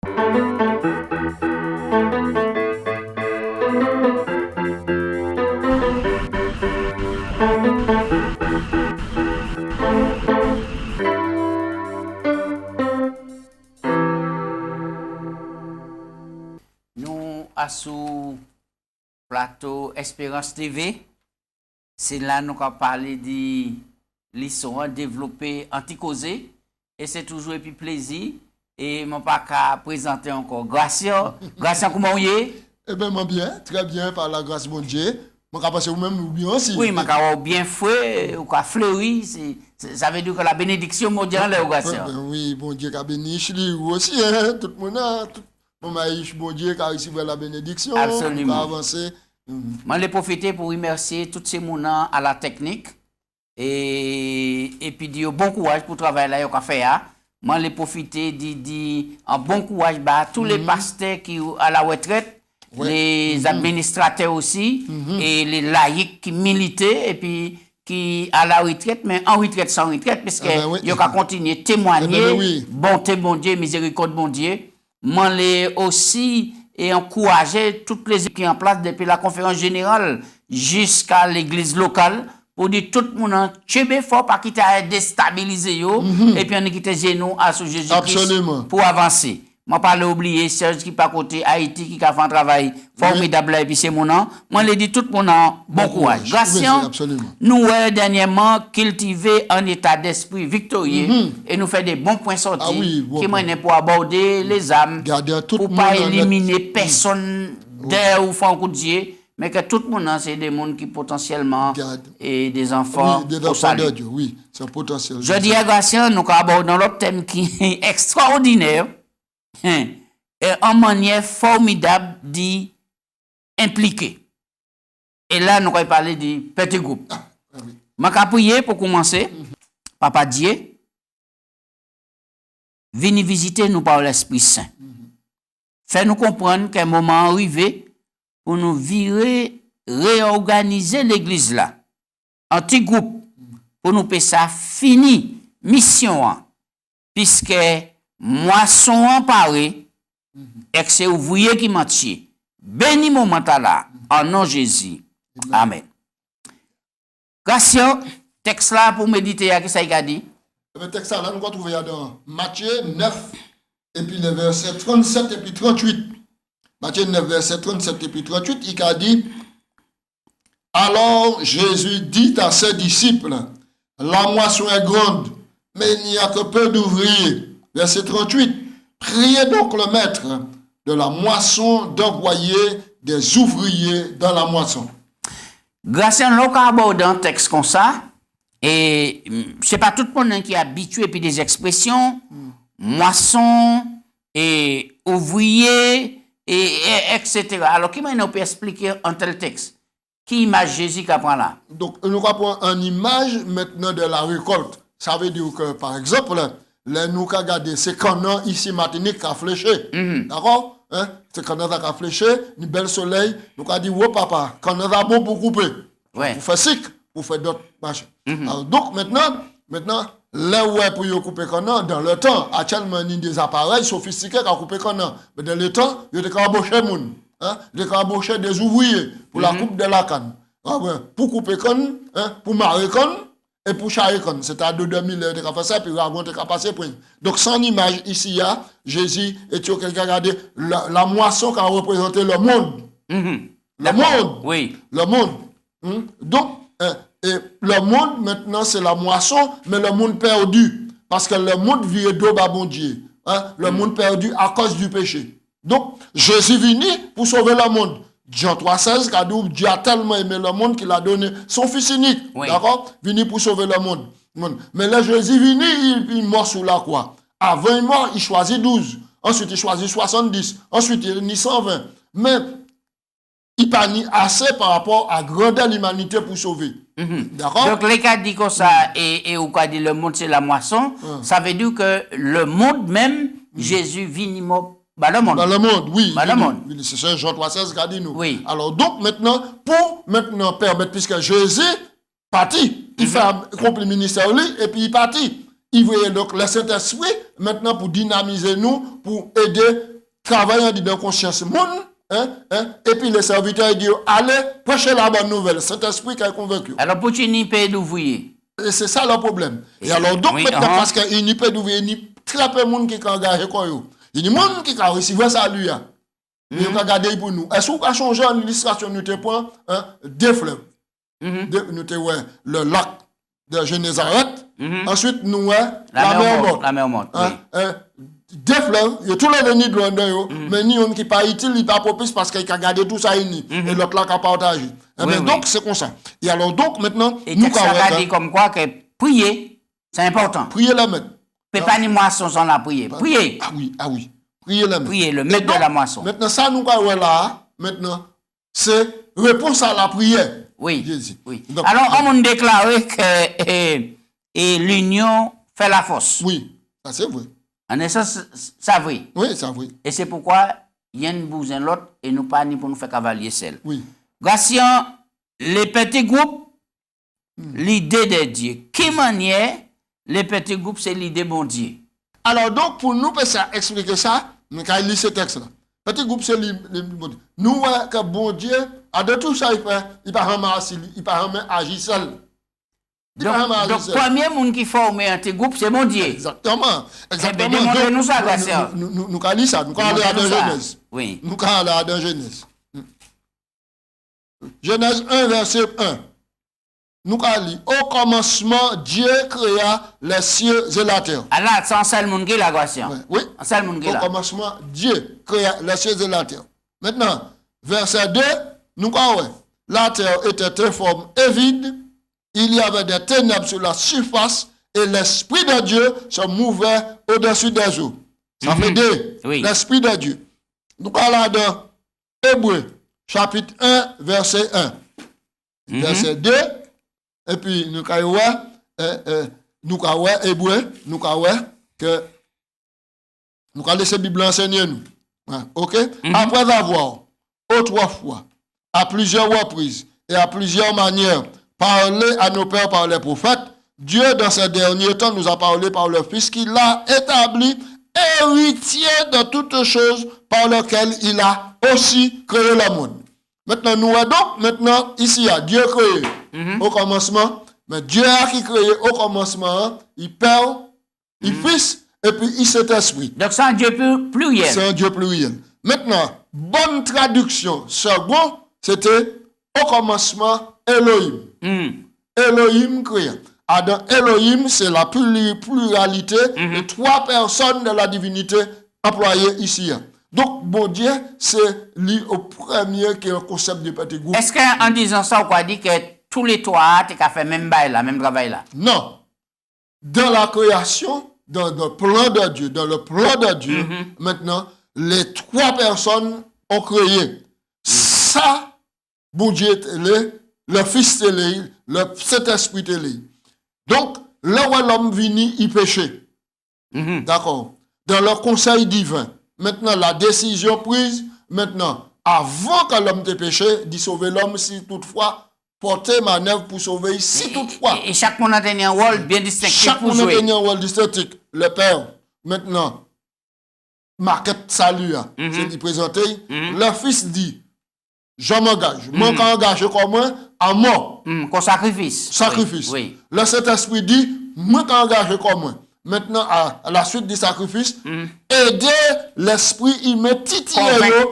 Nous, à sous plateau Espérance TV, c'est là nous avons parlé de l'histoire développée anti-causée. Et c'est toujours un plaisir. Et mon pas qu'à présenter encore. Gracia, comment vous êtes? Eh bien, moi bien, très bien, par la grâce de mon Dieu. Moi, je pense que vous-même, nous bien aussi. Oui, moi, quand bien fouet, ou fleuri, ça veut dire que la bénédiction mondiale est au Gracia. Oui, bon Dieu, qui a béni, aussi, hein, tout le monde, tout le monde, bon Dieu, qui a reçu la bénédiction. Absolument. Avancer. Moi, je profiter pour remercier tous ces gens à la technique et puis dire bon courage pour travailler là, au fait. Moi, je profiter de dire un bon courage à tous les pasteurs qui sont à la retraite, les administrateurs aussi, et les laïcs qui militaient et puis qui à la retraite, mais en retraite sans retraite, parce qu'ils ont continué à témoigner, bonté, bon Dieu, miséricorde, bon Dieu. Moi, les aussi et encourager toutes les équipes qui sont en place depuis la conférence générale jusqu'à l'église locale pour dire tout le monde chebe fort pas quitter à déstabiliser et puis on quitter genoux à ce Jésus-Christ pour avancer. Moi pas oublier Serge qui pas côté Haïti qui a fait un travail formidable et puis c'est mon nom. Moi le dit tout mon nom bon courage. Gratien. Nous dernièrement cultiver un état d'esprit victorieux et nous faire des bons points sortis qui mènent pour aborder les âmes pour pas éliminer personne d'air ou faire un coup de Dieu. Mais que tout le monde, c'est des gens qui potentiellement et des enfants. Oui, des enfants de Dieu, oui, c'est potentiel. Je dis à Gratien, nous abordons l'autre thème qui est extraordinaire et en manière formidable d'impliquer. Et là, nous allons parler du petit groupe. Je vais prier pour commencer. Papa Dieu, venez visiter nous par l'Esprit Saint. Fais-nous comprendre qu'un moment arrivé pour nous virer, réorganiser l'église là. Un petit groupe pour nous faire ça fini, mission, puisque moisson emparé, et que c'est ouvrier qui mentit. Béni moment là, en nom de Jésus. Amen. Grâce texte là pour méditer, à qui ça y a dit? Le texte là, nous allons trouver dans Matthieu 9, et puis les versets 37 et puis 38. Matthieu 9, verset 37 et puis 38, il a dit, alors Jésus dit à ses disciples, la moisson est grande, mais il n'y a que peu d'ouvriers. Verset 38, priez donc le maître de la moisson d'envoyer des ouvriers dans la moisson. Grâce à l'on aborde un texte comme ça, et c'est pas tout le monde qui est habitué puis des expressions, moisson et ouvrier, et etc. Alors, qui m'a peut expliquer un tel texte? Qui image Jésus qui apprend là? Donc, nous apprenons une image maintenant de la récolte. Ça veut dire que, par exemple, là, nous avons regardé, c'est Canaan ici, Martinique, qui a fléché. D'accord? Hein? C'est Canaan qui a fléché, une belle soleil. Nous avons dit, oh papa, Canaan a bon pour couper. Pour faire sec, pour faire d'autres machins. Alors, donc, maintenant, là où est pour couper Canaan, dans le temps, actuellement, il y a des appareils sophistiqués qui ont coupé Canaan. Mais dans le temps, il y a des embauchés des ouvriers pour la coupe de la canne. Pour couper canne, pour marrer canne et pour charrer canne. C'est à 2000 de faire ça, puis raconter qu'à passer pour. Donc, sans image, ici, il y a Jésus et tu as regardé la moisson qui a représenté le monde. Le monde. Oui. Le monde. Donc, et le monde, maintenant, c'est la moisson, mais le monde perdu. Parce que le monde vit d'eau à bon Dieu. Le monde perdu à cause du péché. Donc, Jésus venu pour sauver le monde. Jean 3,16, car Dieu a tellement aimé le monde qu'il a donné son fils unique. Oui. D'accord? Venu pour sauver le monde. Mais là, Jésus venu, il mort sous la croix. Avant il mort, il choisit 12. Ensuite, il choisit 70. Ensuite, il ni 120. Mais, il n'a pas ni assez par rapport à la grandeur de l'humanité pour sauver. D'accord? Donc, les cas dit comme ça, et ou quoi dit le monde c'est la moisson, ça veut dire que le monde même, Jésus vit mort. Le monde. Dans le monde, oui. Le monde. C'est ça, Jean 3,16 qui a dit nous. Oui. Alors, donc, maintenant, pour maintenant permettre, puisque Jésus parti, il fait accomplir le ministère, et puis il partit. Il voyait donc le Saint-Esprit, maintenant, pour dynamiser nous, pour aider travaillant dans la conscience monde, et puis les serviteurs disent, allez, prêchez la bonne nouvelle. Saint-Esprit qui est convaincu. Alors, pour tu n'y payer d'ouvrier. Et c'est ça le problème. Et alors, donc, oui, maintenant, parce qu'il n'y a pas d'ouvrier, il y a très peu de monde qui est engagé comme eux. Il y a des gens qui ont reçu ça, lui. Il y a regardé pour nous. Est-ce qu'on a changé en illustration, nous te point deux fleuves. Nous te le lac de Génézareth. Ensuite, nous la mer morte. La mer morte. Deux fleuves, il y a tous les nids de l'eau, mais ni un qui pas utile, il pas propice parce qu'il a gardé tout ça et l'autre là qui a partagé. Donc, c'est comme ça. Et alors, donc, maintenant, et nous avons dit comme quoi que prier, c'est important. Prier la maître. Pas ni moisson sans la prier. Prier. Ah oui. Prier la maître. Prier, le maître de la moisson. Maintenant, ça, nous avons là, maintenant, c'est réponse à la prière. Oui. Oui. Donc, alors, on a déclaré que l'union fait la force. Oui, ça c'est vrai. En essence, ça vrai. Oui, ça vrai. Et c'est pourquoi il y a une bousin l'autre et nous pas ni pour nous faire cavalier seul. Oui. Gratien, les petits groupes, l'idée de Dieu. Qui manière les petits groupes, c'est l'idée bon Dieu. Alors donc, pour nous expliquer ça, nous allons lire ce texte-là. Petit groupe, c'est l'idée bon Dieu. Nous voyons que bon Dieu, à de tout ça, il ne peut pas agir seul. Donc, premier monde qui forme un petit groupe, c'est mon Dieu. Exactement. Demandez-nous ça, Gratien. Nous allons lire ça. Nous allons aller à Genèse. Oui. Nous allons aller à Genèse. Genèse 1, verset 1. Nous allons lire. Au commencement, Dieu créa les cieux et la terre. Alors, c'est un seul monde qui est là, Gratien. Oui. Un seul monde qui est là. Au commencement, Dieu créa les cieux et la terre. Maintenant, verset 2, nous allons la terre était informe et vide. Il y avait des ténèbres sur la surface et l'Esprit de Dieu se mouvait au-dessus des eaux. Ça fait deux. Oui. L'Esprit de Dieu. Nous allons dans Hébreux, chapitre 1, verset 1. Verset 2. Et puis, nous allons Hébreux, nous allons que nous allons laisser la Bible enseigner nous. OK? Après avoir autrefois, à plusieurs reprises et à plusieurs manières, parlé à nos pères par les prophètes, Dieu, dans ces derniers temps, nous a parlé par le Fils qu'il a établi héritier de toutes choses par lequel il a aussi créé le monde. Maintenant, nous donc, maintenant, ici, Dieu créé au commencement, mais Dieu a qui créé au commencement, il Père, il Fils, et puis il Saint-Esprit. Donc, c'est un Dieu pluriel. C'est un Dieu pluriel. Maintenant, bonne traduction, second, c'était au commencement, Elohim. Elohim créé. Dans Elohim, c'est la pluralité de trois personnes de la divinité employées ici. Donc, bon Dieu, c'est lui au premier qui est le concept du petit groupe. Est-ce qu'en disant ça, on peut dire que tous les trois, tu as fait même bail là, même travail là? Non. Dans la création, dans le plan de Dieu, maintenant, les trois personnes ont créé. Ça, bon Dieu, le Fils télé, le Saint-Esprit télé. Donc, là où l'homme vini, il péchait. D'accord. Dans le conseil divin. Maintenant, la décision prise, maintenant, avant que l'homme te péché, d'y sauver l'homme si toutefois, porter manœuvre pour sauver si toutefois. Et chaque monde a un rôle bien distinctif pour jouer. Chaque monde a un rôle distinctif. Le Père, maintenant, marquette salut, c'est d'y présenter. Le Fils dit, je m'engage. Moi, quand engage comme moi, à mort. Qu'on sacrifice. Sacrifice. Oui. Le Saint-Esprit dit, moi, quand engage comme moi. Maintenant, à la suite du sacrifice, aider l'esprit, il met titiller,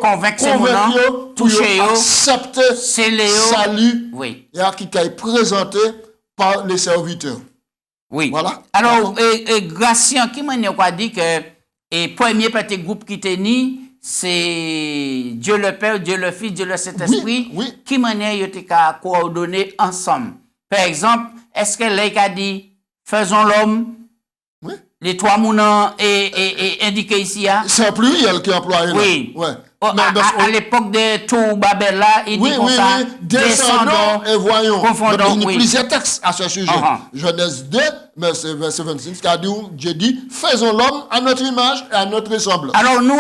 convaincre, toucher, accepter salut, et à qui est présenté par les serviteurs. Oui. Voilà. Alors, Gratien, qui m'a dit que le premier petit groupe qui était né, c'est Dieu le Père, Dieu le Fils, Dieu le Saint-Esprit, qui manière il était coordonner ensemble. Par exemple, est-ce que l'Église a dit, faisons l'homme? Oui. Les trois mounants est indiqué ici. C'est un pluriel qui est employé là. Oui. Ouais. À l'époque de tout Babel là, il dit comme ça, descendons et voyons. Confondons, il y a plusieurs textes à ce sujet. Genèse 2, verset 26, qui a dit, Dieu dit, faisons l'homme à notre image et à notre ressemblance. Alors nous,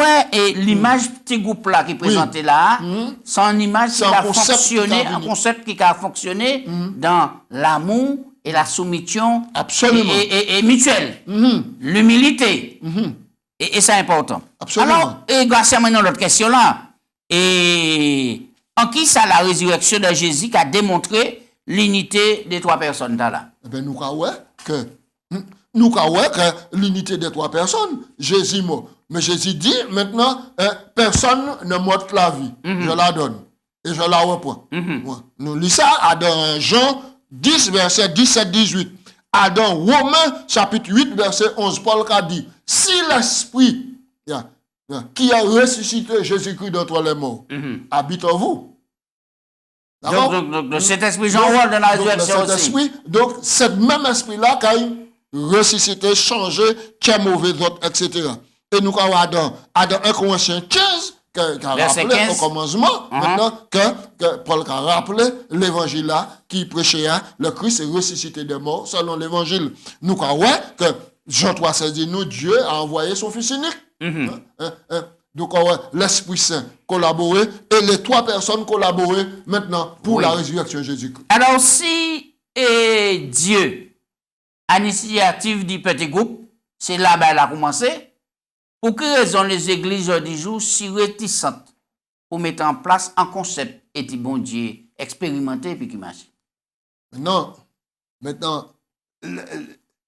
l'image petit groupe là qui est présenté là, c'est une image qui a fonctionné, un concept qui a fonctionné dans l'amour et la soumission absolument et mutuelle, l'humilité Et c'est important. Absolument. Alors, et grâce à maintenant l'autre question là, et en qui ça la résurrection de Jésus qui a démontré l'unité des trois personnes là? Eh bien, nous croyons que l'unité des trois personnes, Jésus mort. Mais Jésus dit maintenant, personne ne m'ôte la vie. Je la donne. Et je la reprends. Ouais. Nous lisons ça dans Jean 10, verset 17-18. Dans Romains, chapitre 8, verset 11, Paul a dit, si l'Esprit qui a ressuscité Jésus-Christ d'entre les morts habite en vous. Donc, cet esprit joue un rôle dans la résurrection aussi. Donc, cet même esprit-là qui a ressuscité, changé, qui est mauvais, etc. Et nous avons dans 1 Corinthiens 15, qui a rappelé au commencement, maintenant, que Paul a rappelé l'évangile là, qui prêchait le Christ est ressuscité des morts, selon l'évangile. Nous avons que Jean 3, 16 dit, nous, Dieu a envoyé son Fils unique. Donc, l'Esprit Saint collaborer et les trois personnes collaborer maintenant pour la résurrection de Jésus-Christ. Alors, si Dieu, à l'initiative du petit groupe, c'est là-bas qu'elle a commencé, pour quelle raison les églises du jour si réticentes pour mettre en place un concept et dit bon Dieu expérimenté et puis qui marche? Maintenant,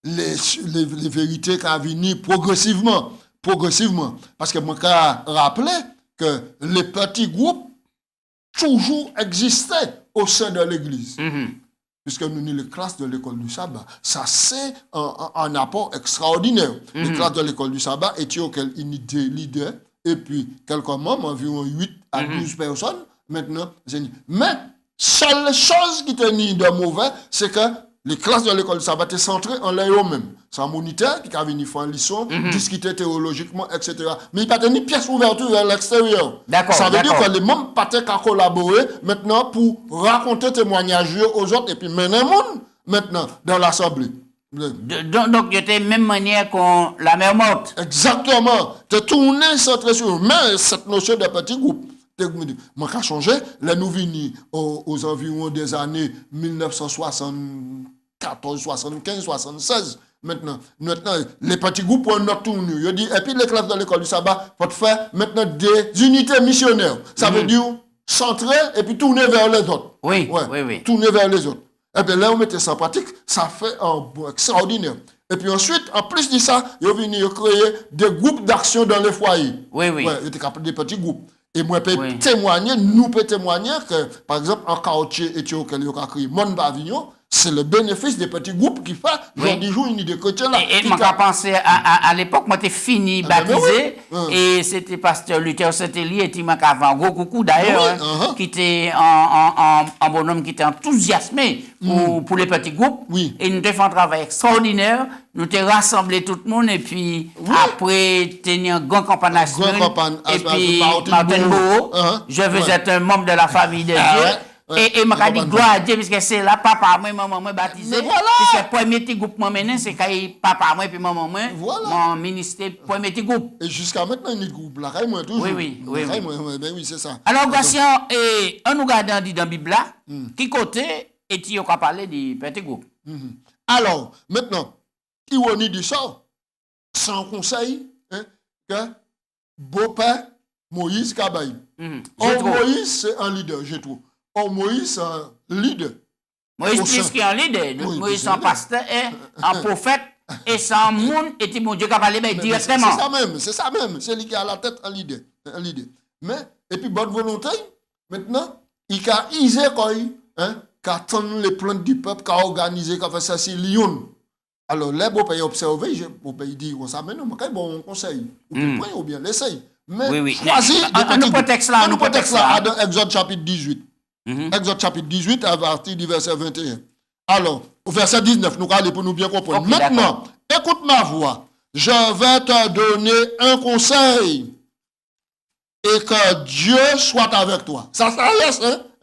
les vérités qui viennent progressivement. Parce que moi, je rappelle que les petits groupes toujours existaient au sein de l'église. Puisque nous avons les classes de l'école du sabbat. Ça, c'est un apport extraordinaire. Les classes de l'école du sabbat étaient auxquelles une leader, et puis quelques membres, environ 8 à 12 personnes. Maintenant, mais seule chose qui était de mauvais, c'est que les classes de l'école du sabbat étaient centrées en eux-mêmes. C'est un moniteur qui a venu faire une leçon, discuter théologiquement, etc. Mais il n'y a pas de pièce ouverture vers l'extérieur. Ça veut dire que les membres n'ont pas qu'à collaborer maintenant pour raconter témoignages aux autres et puis mener le monde maintenant dans l'assemblée. Donc, il y a la même manière qu'on la mer morte. Exactement. Tu tourné centré sur mais cette notion de petit groupe. Moi, qui a changé, là, nous venons aux environs des années 1974, 75, 76. Maintenant, les petits groupes ont notre tournure. Et puis, les classes de l'école du sabbat vont faire maintenant des unités missionnaires. Ça veut dire centrer et puis tourner vers les autres. Oui. Tourner vers les autres. Et bien là, on mettait ça en pratique, ça fait un bon extraordinaire. Et puis ensuite, en plus de ça, ils ont venu créer des groupes d'action dans les foyers. Oui. Ils étaient capables des petits groupes. Et moi, je peux témoigner, nous pouvons témoigner que, par exemple, en Caoutché et Théokel, ils ont créé Monde Bavignon, c'est le bénéfice des petits groupes qui fait, aujourd'hui, une idée chrétienne là. Et moi, j'ai pensé à l'époque, moi, j'étais fini baptisé, et c'était pasteur Luther Saint-Élie, et il m'a fait un gros coucou d'ailleurs, qui était un bonhomme qui était enthousiasmé pour les petits groupes. Et nous avons fait un travail extraordinaire. Nous avons rassemblé tout le monde, et puis après, tenir un grand campagne national, et puis Martin Bourreau, je veux être un membre de la famille de Dieu. Et m'a dit gloire à Dieu, puisque c'est là papa moi maman moi baptisé, puisque le premier petit groupe moi mené c'est quand papa moi puis maman moi mon ministère premier petit groupe. Et jusqu'à maintenant il y a groupe là moi toujours. Oui, c'est ça. Alors Gassion et on nous regarde dans la Bible là, qui côté et tu as parlé du petit groupe. Alors maintenant ironie du sort sans conseil que beau-père Moïse Kabaï. Moïse c'est un leader, je trouve. Moïse, un leader. Moïse, puisqu'il est un leader. Moïse, un pasteur, un prophète, et sans monde, et mon Dieu qui a parlé directement. C'est ça même. C'est lui qui a à la tête, un leader. Mais, et puis, bonne volonté, maintenant, il a isé quoi, qui a tenu les plantes du peuple, qui a organisé, qui a fait ça, c'est Lyon. Alors, les beaux pays observés, les beaux pays disent, ça, mais non, mais bon conseil. Ou bien l'essaye. Mais, choisis un prétexte là, dans Exode chapitre 18. Exode chapitre 18 à partir du verset 21. Alors, au verset 19, nous allons pour nous bien comprendre. Maintenant, écoute ma voix. Je vais te donner un conseil. Et que Dieu soit avec toi. Ça laisse,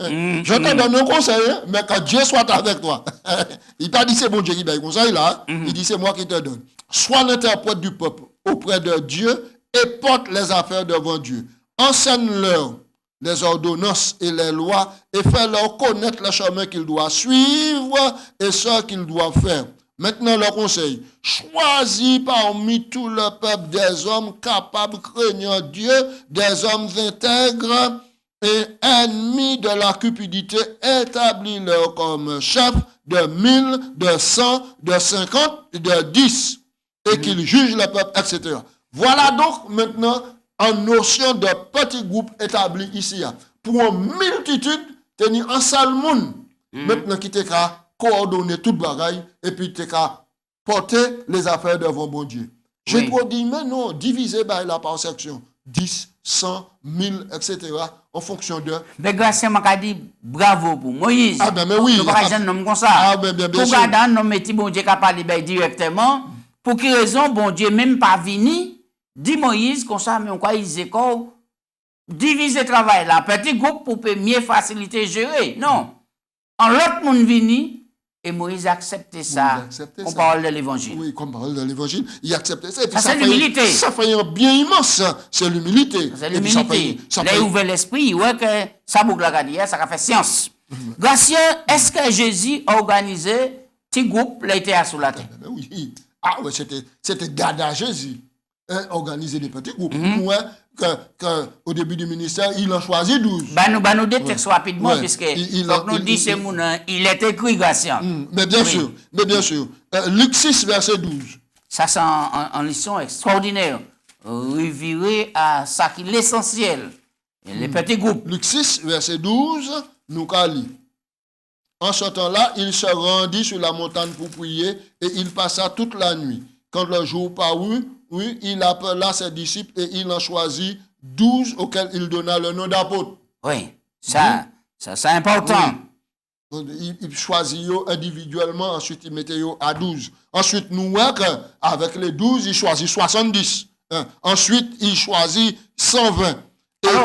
Je te donne un conseil, mais que Dieu soit avec toi. Il t'a dit c'est bon Dieu qui donne conseil là. Il dit c'est moi qui te donne. Sois l'interprète du peuple auprès de Dieu et porte les affaires devant Dieu. Enseigne-leur les ordonnances et les lois et fais-leur connaître le chemin qu'ils doivent suivre et ce qu'ils doivent faire. Maintenant, le conseil, choisis parmi tout le peuple des hommes capables, craignant Dieu, des hommes intègres et ennemis de la cupidité, établis-leur comme chef de 1000, de 100, de 50, de 10, et qu'ils jugent le peuple, etc. Voilà donc maintenant une notion de petit groupe établi ici. Pour une multitude, tenir un seul monde, maintenant qui te coordonner toute bagaille et puis te porter les affaires devant bon Dieu. Je peux dire, mais non, diviser par section. 10, 100, 1000, etc. en fonction de... Mais grâce à m'a dit bravo pour Moïse. Ah ben mais oui. Nous pas un homme comme ça. Ah ben bien pour sûr. garder un homme qui bon Dieu qui parler directement. Pour quelle raison bon Dieu même pas venu dit Moïse comme ça mais on quoi ils école diviser travail là petit groupe pour mieux faciliter gérer. Non. En l'autre monde vini et Moïse acceptait ça. On parle de l'évangile. Oui, comme parole de l'évangile, il acceptait ça. Et puis ça c'est l'humilité. Ça fait un bien immense, c'est l'humilité. C'est l'humilité. Là, il ouvert l'esprit, il voit que ça boucle la gadière, ça a fait science. Gratien, est-ce que Jésus a organisé petit groupe, là, il était sous la terre? Oui. Ah oui, c'était Dada Jésus. Organiser des petits groupes. Ouais, au début du ministère, il en choisit 12. Nous des textes rapidement, puisque nous dit c'est mon il est écrit Gratien. Mais bien sûr, Luc 6, verset 12. Ça, c'est une leçon extraordinaire. Revirer à ça qui est l'essentiel. Les petits groupes. Luc 6, verset 12, nous lit. En ce temps-là, il se rendit sur la montagne pour prier et il passa toute la nuit. Quand le jour parut, il appela ses disciples et il en choisit 12 auxquels il donna le nom d'apôtres. Oui, ça c'est important. Oui. Il choisit individuellement, ensuite il mettait à 12. Ensuite, nous voyons qu'avec les 12, il choisit 70. Ensuite, il choisit 120.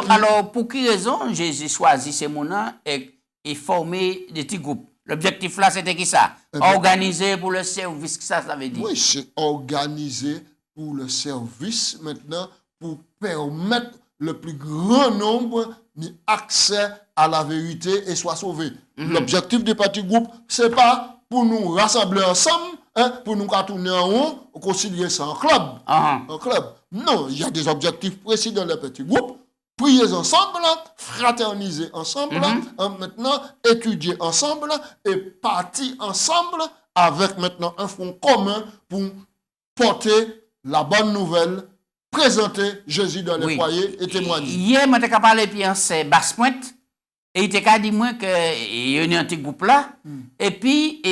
Alors, pour quelle raison Jésus choisit ces mots-là et former des petits groupes? L'objectif là, c'était qui ça? Organiser pour le service, ça veut dire? Oui, c'est organiser pour le service maintenant, pour permettre le plus grand nombre d'accès à la vérité et soit sauvé. L'objectif des petits groupes, c'est pas pour nous rassembler ensemble, pour nous tourner en haut, considérer ça un club. Un club. Non, il y a des objectifs précis dans les petits groupes. Prier ensemble, fraterniser ensemble, maintenant étudier ensemble et partir ensemble avec maintenant un front commun pour porter la bonne nouvelle, présenter Jésus dans les foyers et témoigner. Hier, je t'ai parlé puis c'est Basse-Pointe et il t'a dit moi que il y a un petit groupe là et puis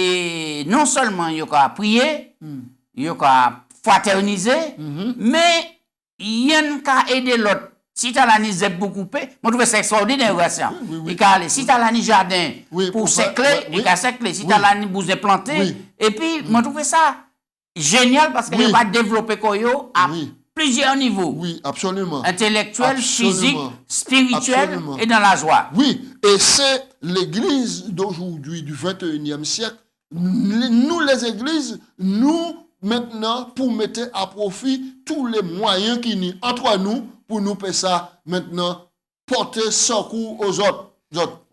non seulement il y a prier, il y a fraterniser, mais il y a qu'à aider l'autre. Si tu as la zep pour couper, moi je trouve ça extraordinaire. Si tu as la jardin pour sécler, il a sécler. Si tu as la bouse planter, et puis moi je trouve ça génial parce qu'il va développer Koyo à plusieurs niveaux. Oui, absolument. Intellectuel, physique, spirituel et dans la joie. Oui, et c'est l'église d'aujourd'hui, du 21e siècle. Nous, les églises, nous, maintenant, pour mettre à profit tous les moyens qui nous entre nous, pour nous faire ça maintenant, porter secours aux autres.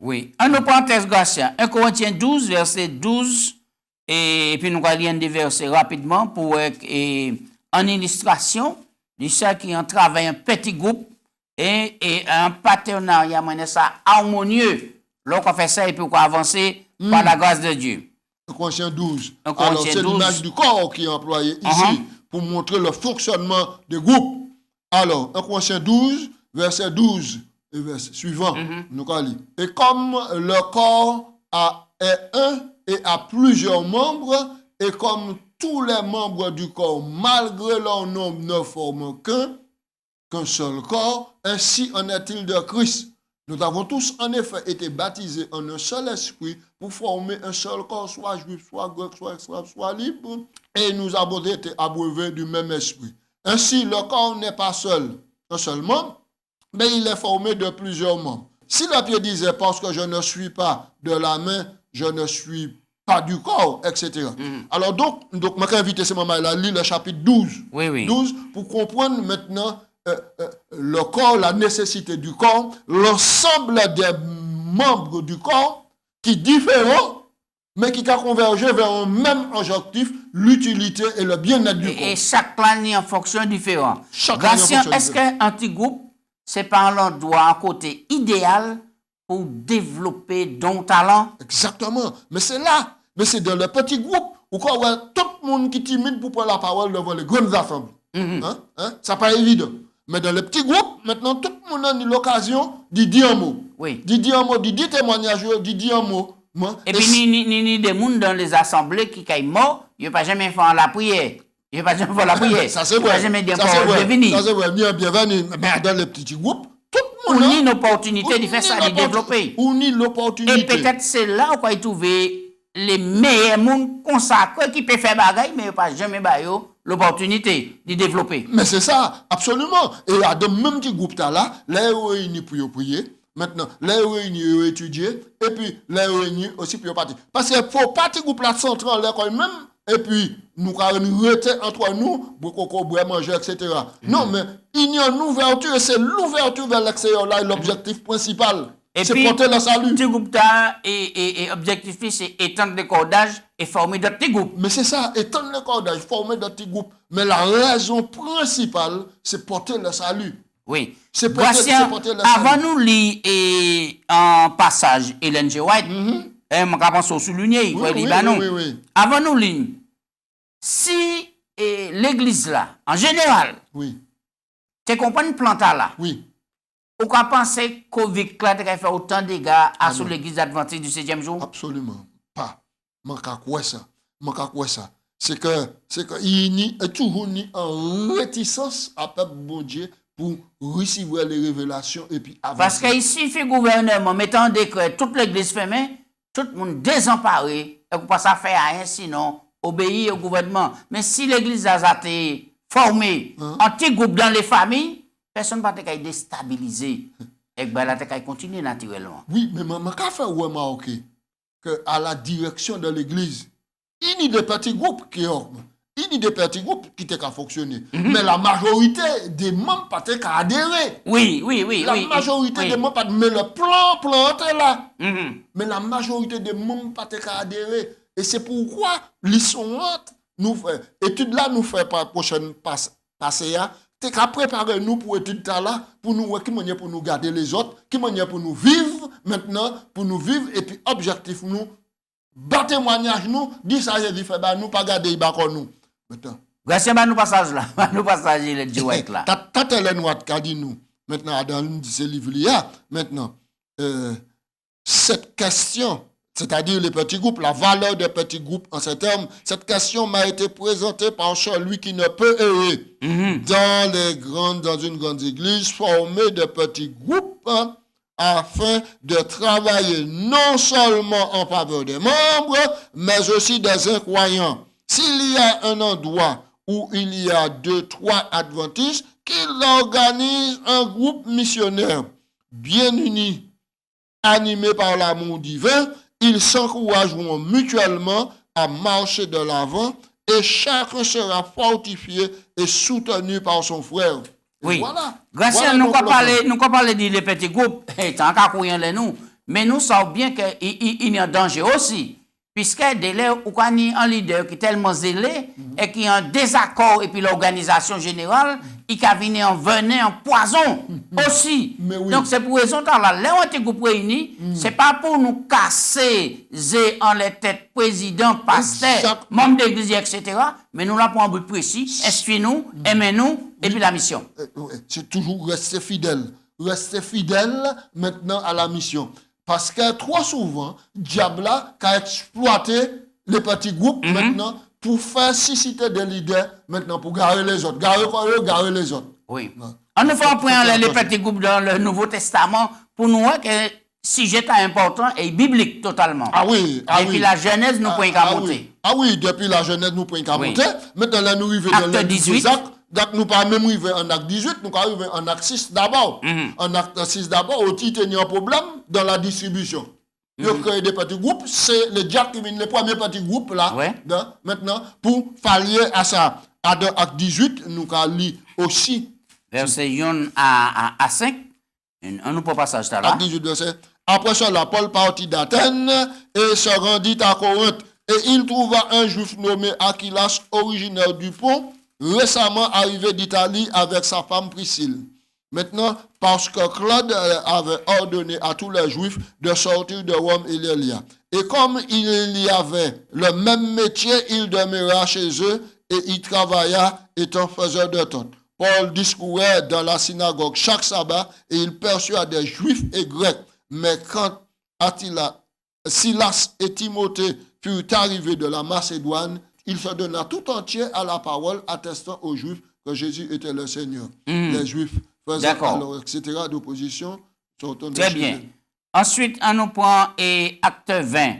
Oui. En nous parenthèse, Gratien, 1 Corinthiens 12, verset 12, et puis nous allons lire des versets rapidement pour en illustration de ça qui en travaille un petit groupe et un partenariat, ça harmonieux. Lorsqu'on fait ça et puis on avancer par la grâce de Dieu. 1 Corinthiens 12. Alors, c'est l'image du corps qui est employé ici pour montrer le fonctionnement des groupes. Alors, 1 Corinthiens 12, verset 12, et verset suivant, nous allons lire. Et comme le corps est un et a plusieurs membres, et comme tous les membres du corps, malgré leur nombre, ne forment qu'un seul corps, ainsi en est-il de Christ. Nous avons tous en effet été baptisés en un seul esprit pour former un seul corps, soit juif, soit grec, soit esclave, soit libre, et nous avons été abreuvés du même esprit. Ainsi, le corps n'est pas un seul membre, mais il est formé de plusieurs membres. Si la Pierre disait, parce que je ne suis pas de la main, je ne suis pas du corps, etc. Alors donc, je vais inviter ces mamans à lire le chapitre 12. 12, pour comprendre maintenant le corps, la nécessité du corps, l'ensemble des membres du corps qui différents, mais qui a convergé vers un même objectif, l'utilité et le bien-être du corps. Et chaque clan est en fonction différente. Chaque clan est en Gracien, fonction est-ce qu'un petit groupe, c'est pas un endroit, un côté idéal pour développer ton talent? Exactement. Mais c'est là. Mais c'est dans le petit groupe où quoi, ouais, tout le monde qui est timide pour prendre la parole devant les grandes assemblées. Ça pas évident. Mais dans le petit groupe, maintenant, tout le monde a eu l'occasion de dire un mot. Oui. De dire un mot, de dire témoignage, de dire un mot. Et puis, ni des gens dans les assemblées qui sont morts, ils n'ont pas jamais fait la prière. Ils n'ont pas jamais fait la prière. Ça c'est vrai. Ils n'ont jamais dit Ça c'est vrai. bienvenue. Ça c'est vrai. Bienvenue. Mais dans le petit groupe, tout le On monde. a une opportunité de faire ça, de développer. On a l'opportunité. Et peut-être c'est là où il trouver les meilleurs mondes consacrés qui peuvent faire bagaille, mais pas jamais l'opportunité de développer. Mais c'est ça, absolument. Et il y a de même petit groupe là, les réunis pour prier. Maintenant, les réunis pour étudier. Et puis, les réunis aussi pour partir. Parce qu'il faut pas petit groupe là central l'école même. Et puis, nous avons rester entre nous, pour boire, manger, etc. Non, mais il y a une ouverture, et c'est l'ouverture vers l'extérieur là, l'objectif principal. Et c'est puis, porter le salut. Petit groupe et objectif, c'est étendre le cordage et former d'autres petits groupes. Mais c'est ça, étendre le cordage, former d'autres petits groupes. Mais la raison principale, c'est porter le salut. Oui. C'est porter le salut. Avant nous lire un passage, Ellen G. White, je pense au souligner, oui. Avant nous lire, si l'église là, en général, tu comprends une plante là, ou qu'on pense que Covid là fait autant de dégâts à sur l'église adventiste du 7e jour? Absolument pas. Manque à quoi ça? C'est que il y a toujours une réticence à peuple bon Dieu pour recevoir les révélations et puis avancer. Parce qu'il suffit le gouvernement mettant un décret, toute l'église fermée, tout le monde désemparé, et qu'on passe à faire rien sinon obéir au gouvernement. Mais si l'église a été formée, un petit groupe dans les familles, personne ne va être déstabilisé. Et bien là, tu continuer naturellement. Oui, mais je vais faire remarquer qu'à la direction de l'église, il y a des petits groupes qui ont fonctionné. Mais la majorité des membres pas adhéré. Oui. La majorité des membres pas mais le plan est là. Mais la majorité des membres pas adhéré. Et c'est pourquoi l'histoire nous fait étude là nous fait par prochaine passé t'es qu'à préparer nous pour étude là pour nous qui manière pour nous garder les autres, qui manière pour nous vivre maintenant, pour nous vivre et puis objectif nous bas témoignage nous dit ça j'ai dit fait nous pas garder nous maintenant. Grâce à nous passage là, nous passage le direct là. Tata Hélène Watt qu'a dit nous maintenant dans ce livre là maintenant cette question, c'est-à-dire les petits groupes, la valeur des petits groupes en ces termes, cette question m'a été présentée par celui qui ne peut errer dans une grande église formée de petits groupes afin de travailler non seulement en faveur des membres, mais aussi des incroyants. S'il y a un endroit où il y a 2-3 adventistes, qu'ils organisent un groupe missionnaire bien uni, animé par l'amour divin, ils s'encourageront mutuellement à marcher de l'avant et chacun sera fortifié et soutenu par son frère. Oui. Voilà. Grâce à nous, nous parler des petits groupes, tant qu'à courir les nous, mais nous savons bien qu'il y a un danger aussi. Puisque dès lors où on a un leader qui est tellement zélé et qui est en désaccord et puis l'organisation générale, il a venu en venin, en poison aussi. Oui. Donc c'est pour raison là, là où on est groupe réunis, c'est pas pour nous casser en les têtes président, pasteur, membre d'église, etc. Mais nous là pour un but précis, instruis-nous, aimez-nous et puis la mission. C'est toujours rester fidèle maintenant à la mission. Parce que trop souvent, diable a exploité les petits groupes maintenant pour faire susciter des leaders maintenant pour garer les autres. Garer les autres. Oui. On nous fait prendre les petits groupes dans le Nouveau Testament pour nous voir que sujet important et biblique totalement. Depuis la Genèse, nous pouvons monter. Depuis la Genèse, nous pouvons monter. Maintenant, là, nous arrivons dans Acte 18. Donc, nous pas même arriver en acte 18, nous arrivons en acte 6 d'abord. En acte 6 d'abord, au titre, il y a un problème dans la distribution. Il y a des petits groupes, c'est les diacres qui viennent, les premiers petits groupes là, maintenant, pour pallier à ça. À acte 18, nous allons lire aussi. Verset 1 à 5. On nous peut passer ça là. Acte 18, verset Après cela, Paul partit d'Athènes et se rendit à Corinthe. Et il trouva un juif nommé Aquilas, originaire du Pont, récemment arrivé d'Italie avec sa femme Priscille. Maintenant, parce que Claude avait ordonné à tous les Juifs de sortir de Rome, il y a. Et comme il y avait le même métier, il demeura chez eux et il travailla étant faiseur de tentes. Paul discourait dans la synagogue chaque sabbat et il persuadait Juifs et Grecs. Mais quand Silas et Timothée furent arrivés de la Macédoine, il se donna tout entier à la parole, attestant aux Juifs que Jésus était le Seigneur. Les Juifs faisaient alors, etc., d'opposition. Très bien. Ensuite, on nous prend acte 20,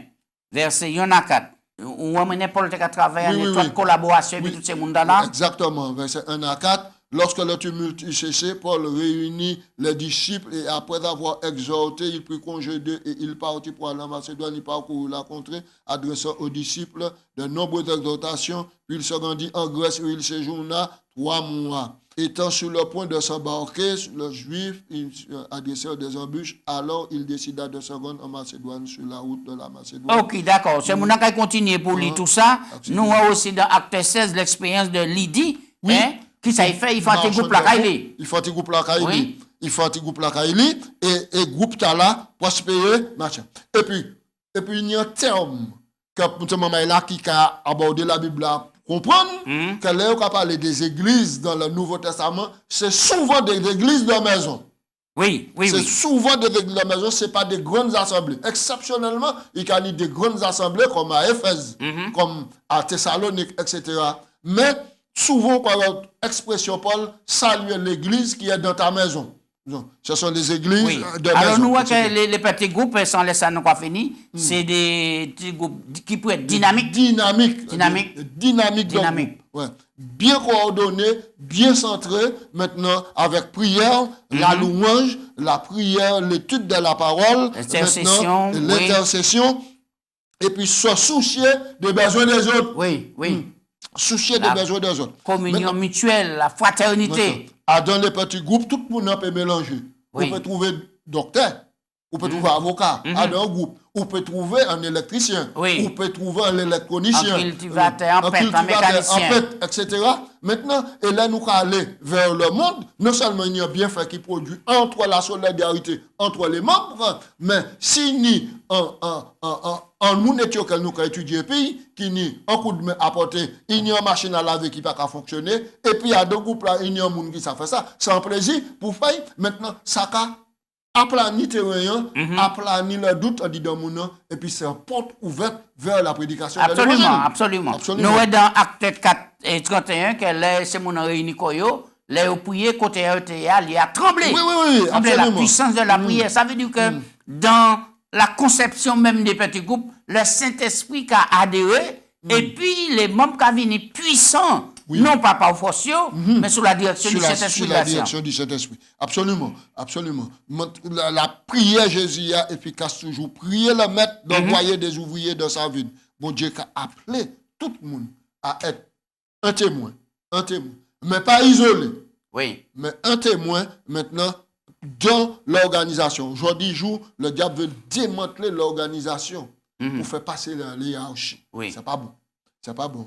verset 1 à 4. Où on mène Paul à travers une étroite collaboration avec tous ces mondes-là. Exactement, verset 1 à 4. Lorsque le tumulte eut cessé, Paul réunit les disciples et après avoir exhorté, il prit congé d'eux et il partit pour aller en Macédoine. Il parcourut la contrée, adressant aux disciples de nombreuses exhortations. Puis il se rendit en Grèce où il séjourna 3 mois. Étant sur le point de s'embarquer, le Juif adressait des embûches. Alors il décida de se rendre en Macédoine sur la route de la Macédoine. Ok, d'accord. C'est mon qui continue pour lire tout ça. Nous avons aussi dans acte 16 l'expérience de Lydie. Oui. Hein? Qui ça fait? Il faut un groupe la Kaili. Il faut un groupe la Kaili. Il faut un groupe la Kaili et groupe Tala, prospérer, machin. Et puis, il y a un terme que pour maman là qui a abordé la Bible là, comprendre que là, on parle des églises dans le Nouveau Testament, c'est souvent des églises de maison. Oui. C'est souvent des églises de maison, ce n'est pas des grandes assemblées. Exceptionnellement, il y a des grandes assemblées comme à Éphèse, comme à Thessalonique, etc. Mais souvent, par expression Paul, saluer l'église qui est dans ta maison. Ce sont des églises de maison. Alors, nous voyons que les petits groupes, sans laisser nous pas fini, c'est des petits groupes qui peuvent être dynamiques. Dynamique. Ouais. Bien coordonnés, bien centrés, maintenant, avec prière, la louange, la prière, l'étude de la parole, l'intercession, et puis se soucier des besoins des autres. Oui. Soucier des besoins des autres. Communion mutuelle, la fraternité. Dans les petits groupes, tout le monde peut mélanger. On peut trouver docteur, on peut trouver avocat dans un groupe. On peut trouver un électricien, on peut trouver un électronicien, un cultivateur, un peintre, un mécanicien, etc. Maintenant, et là, nous allons aller vers le monde. Non seulement il y a un bienfait qui produit entre la solidarité entre les membres, mais si ni en nous n'étions que nous qui étudions le pays, qui ni un coup de main apporté, il y a une machine à laver qui ne peut pas fonctionner, et puis il y a deux groupes là, il y a un monde qui ça fait ça, sans plaisir, pour faire. Maintenant, ça aplani terrain, aplani le doute, on dit dans mon nom, et puis c'est une porte ouverte vers la prédication. Absolument. Nous sommes dans Acte 4 et 31, que c'est mon réuni koyo, les prier côté RTA, il a tremblé. Oui, tremblé la puissance de la prière. Ça veut dire que dans la conception même des petits groupes, le Saint-Esprit qui a adhéré, et puis les membres qui ont venu puissants, non pas par force, mais sous la direction du Saint-Esprit. Sous la direction du Saint-Esprit. Absolument. La prière Jésus est efficace toujours. Prier le maître d'envoyer des ouvriers dans sa ville. Bon Dieu qui a appelé tout le monde à être un témoin. Mais pas isolé. Oui. Mais un témoin maintenant dans l'organisation. Aujourd'hui, le diable veut démanteler l'organisation pour faire passer la hiérarchie. Oui. C'est pas bon.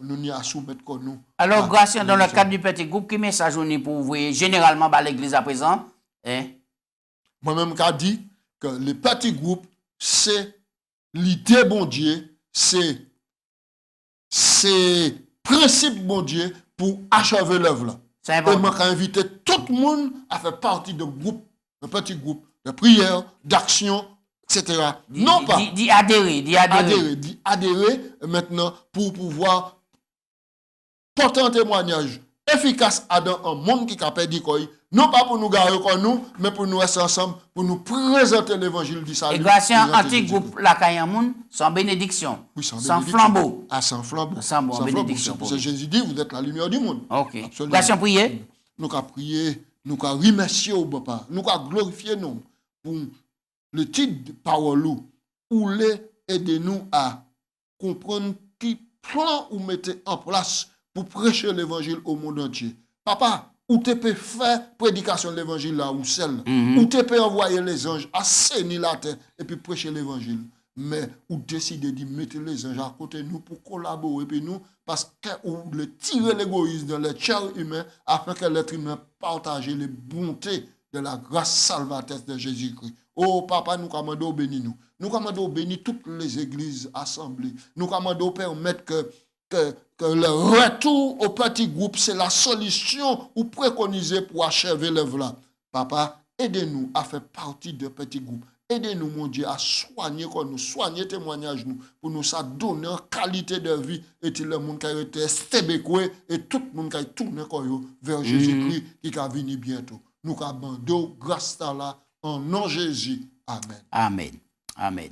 Nous n'y à soumettre que nous. Alors, grâce dans le cadre du petit groupe, quel message on est pour vous généralement par l'église à présent? Moi-même, j'ai dit que les petits groupes, c'est l'idée bon Dieu, c'est principe bon Dieu pour achever l'œuvre. C'est important. Et moi, j'ai invité tout le monde à faire partie d'un groupe, un petit groupe de prière, d'action, etc. Non pas. D'y adhérer maintenant pour pouvoir porter un témoignage efficace dans un monde qui a perdu quoi. Non pas pour nous garer comme nous, mais pour nous être ensemble, pour nous présenter l'évangile du salut. Et grâce à un petit groupe, la Kayamoun, sans bénédiction. Oui, sans flambeau. Sans flambeau. Sans bénédiction. Parce que Jésus dit, vous êtes la lumière du monde. Ok. Grâce à prier. Nous avons prié, nous avons remercié au papa, nous avons glorifié nous pour le titre de parole où les aidez-nous à comprendre qui plan ou mettez en place pour prêcher l'évangile au monde entier. Papa, ou te peut faire prédication de l'évangile là ou seul, ou te peut envoyer les anges assainir la terre et puis prêcher l'évangile. Mais ou décider de mettre les anges à côté de nous pour collaborer avec nous parce que ou le tirer l'égoïsme dans les chairs humains afin que l'être humain partage les bontés de la grâce salvatrice de Jésus-Christ. Oh papa, nous commandons bénis nous. Nous commandons bénis toutes les églises assemblées. Nous commandons permettre que le retour au petit groupe, c'est la solution ou préconisée pour achever l'œuvre là. Papa, aidez-nous à faire partie de petit groupe. Aidez-nous, mon Dieu, à soigner nous, soigner témoignage nous, pour nous ça donner une qualité de vie et tout le monde qui a été stébécoué et tout le monde qui a tourné vers Jésus-Christ qui va venir bientôt. Nous abandonnons grâce à là en nom de Jésus. Amen. Amen. Amen.